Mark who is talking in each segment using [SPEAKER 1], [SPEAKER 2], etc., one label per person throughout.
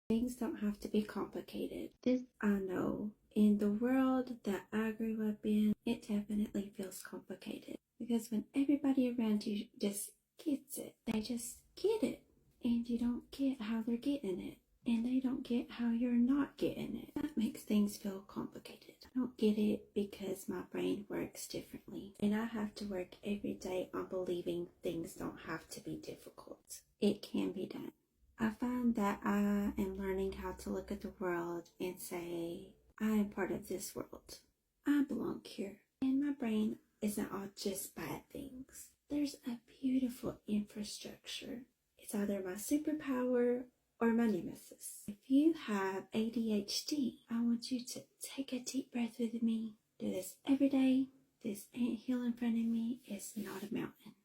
[SPEAKER 1] Things don't have to be complicated. This I know. In the world that I grew up in, it definitely feels complicated. Because when everybody around you just gets it, they just get it. And you don't get how they're getting it. And they don't get how you're not getting it. That makes things feel complicated. I don't get it because my brain works differently. And I have to work every day on believing things don't have to be difficult. It can be done. I find that I am learning how to look at the world and say, I am part of this world. I belong here. And my brain isn't all just bad things. There's a beautiful infrastructure. It's either my superpower or my nemesis. If you have ADHD, I want you to take a deep breath with me. Do this every day. This anthill in front of me is not a mountain.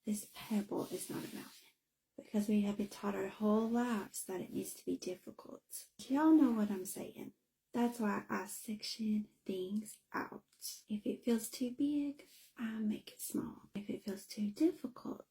[SPEAKER 1] This pebble is not a mountain. Because we have been taught our whole lives that it needs to be difficult. Y'all know what I'm saying. That's why I section things out. If it feels too big, I make it small. If it feels too difficult,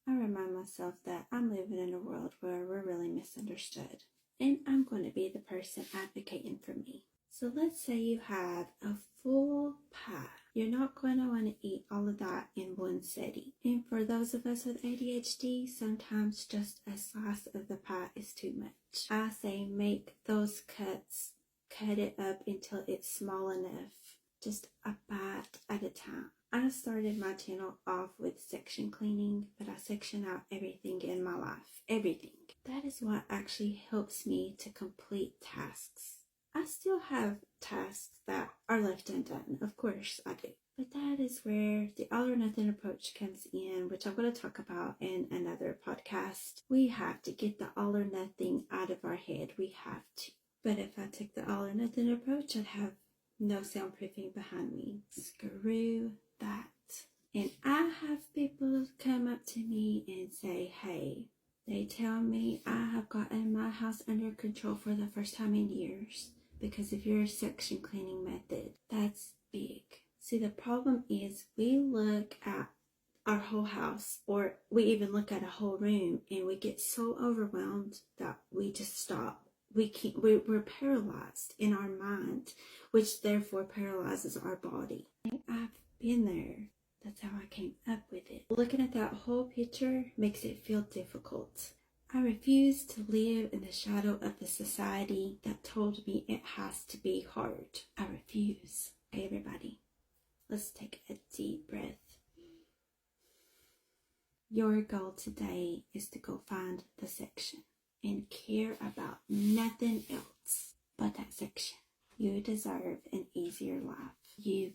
[SPEAKER 1] I remind myself that I'm living in a world where we're really misunderstood. And I'm going to be the person advocating for me. So let's say you have a full pie. You're not going to want to eat all of that in one sitting. And for those of us with ADHD, sometimes just a slice of the pie is too much. I say make those cuts, cut it up until it's small enough, just a bite at a time. I started my channel off with section cleaning, but I section out everything in my life. Everything. That is what actually helps me to complete tasks. I still have tasks that are left undone. Of course I do. But that is where the all or nothing approach comes in, which I'm going to talk about in another podcast. We have to get the all or nothing out of our head. We have to. But if I took the all or nothing approach, I'd have no soundproofing behind me. Screw that. And I have people come up to me and say, hey, they tell me I have gotten my house under control for the first time in years because of your section cleaning method. That's big. See, the problem is we look at our whole house, or we even look at a whole room, and we get so overwhelmed that we just stop. We're paralyzed in our mind, which therefore paralyzes our body. I've been there. That's how I came up with it. Looking at that whole picture makes it feel difficult. I refuse to live in the shadow of the society that told me it has to be hard. I refuse. Hey everybody, let's take a deep breath. Your goal today is to go find the section and care about nothing else but that section. You deserve an easier life. You